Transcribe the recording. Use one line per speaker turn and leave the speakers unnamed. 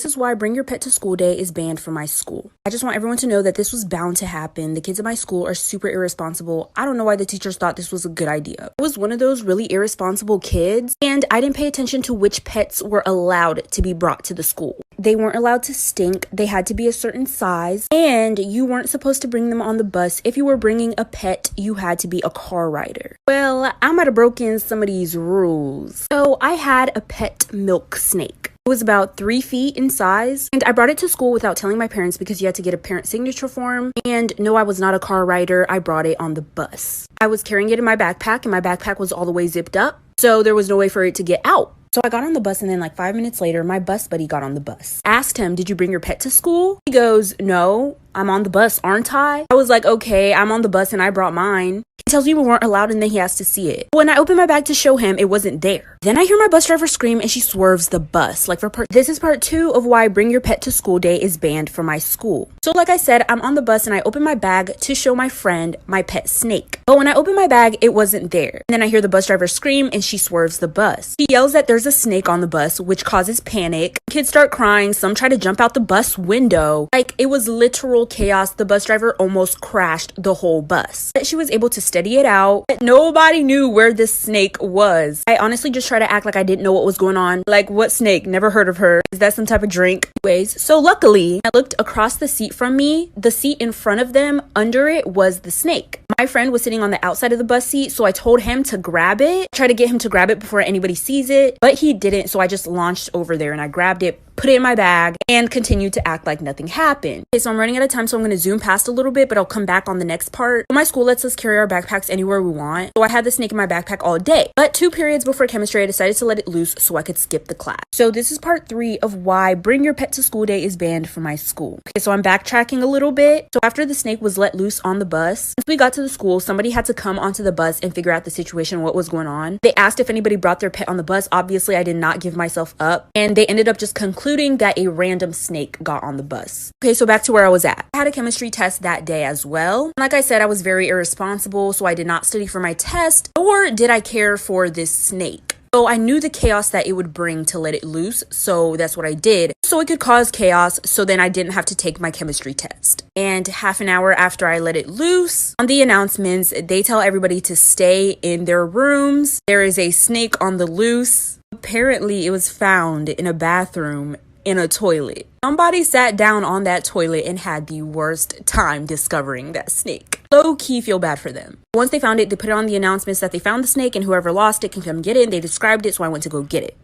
This is why Bring Your Pet to School Day is banned from my school. I just want everyone to know that this was bound to happen. The kids at my school are super irresponsible. I don't know why the teachers thought this was a good idea. I was one of those really irresponsible kids, and I didn't pay attention to which pets were allowed to be brought to the school. They weren't allowed to stink, they had to be a certain size, and you weren't supposed to bring them on the bus. If you were bringing a pet, you had to be a car rider. Well, I might have broken some of these rules. So I had a pet milk snake. It was about 3 feet in size, and I brought it to school without telling my parents because you had to get a parent signature form. And no, I was not a car rider. I brought it on the bus. I was carrying it in my backpack, and my backpack was all the way zipped up, so there was no way for it to get out. So I got on the bus, and then like 5 minutes later, my bus buddy got on the bus. Asked him, "Did you bring your pet to school?" He goes, "No, I'm on the bus, aren't I?" I was like, "Okay, I'm on the bus and I brought mine." He tells me we weren't allowed, and then he has to see it. When I opened my bag to show him, it wasn't there. Then I hear my bus driver scream, and she swerves the bus. This is part 2 of why Bring Your Pet to School Day is banned from my school. So like I said, I'm on the bus and I open my bag to show my friend my pet snake. But when I open my bag, it wasn't there. And then I hear the bus driver scream, and she swerves the bus. She yells that there's a snake on the bus, which causes panic. Kids start crying. Some try to jump out the bus window. Like, it was literal chaos. The bus driver almost crashed the whole bus. But she was able to steady it out. Nobody knew where this snake was. I honestly just try to act like I didn't know what was going on. Like, what snake? Never heard of her. Is that some type of drink? Anyways, so luckily, I looked across the seat from me. The seat in front of them, under it was the snake. My friend was sitting on the outside of the bus seat, so I told him to grab it. Try to get him to grab it before anybody sees it, but he didn't, so I just launched over there and I grabbed it, put it in my bag, and continued to act like nothing happened. Okay, so I'm running out of time, so I'm going to zoom past a little bit, but I'll come back on the next part. My school lets us carry our backpacks anywhere we want, so I had the snake in my backpack all day. But 2 periods before chemistry, I decided to let it loose so I could skip the class. So this is part 3 of why Bring Your Pet to School Day is banned from my school. Okay, so I'm backtracking a little bit. So after the snake was let loose on the bus, once we got to the school, somebody had to come onto the bus and figure out the situation, what was going on. They asked if anybody brought their pet on the bus. Obviously, I did not give myself up, and they ended up just concluding that a random snake got on the bus. Okay, so back to where I was at. I had a chemistry test that day as well. Like I said, I was very irresponsible, so I did not study for my test, nor did I care for this snake. So I knew the chaos that it would bring to let it loose, so that's what I did. So it could cause chaos, so then I didn't have to take my chemistry test. And half an hour after I let it loose, on the announcements, they tell everybody to stay in their rooms. There is a snake on the loose. Apparently, it was found in a bathroom in a toilet. Somebody sat down on that toilet and had the worst time discovering that snake. Low-key feel bad for them. Once they found it, they put it on the announcements that they found the snake and whoever lost it can come get it. And they described it, so I went to go get it.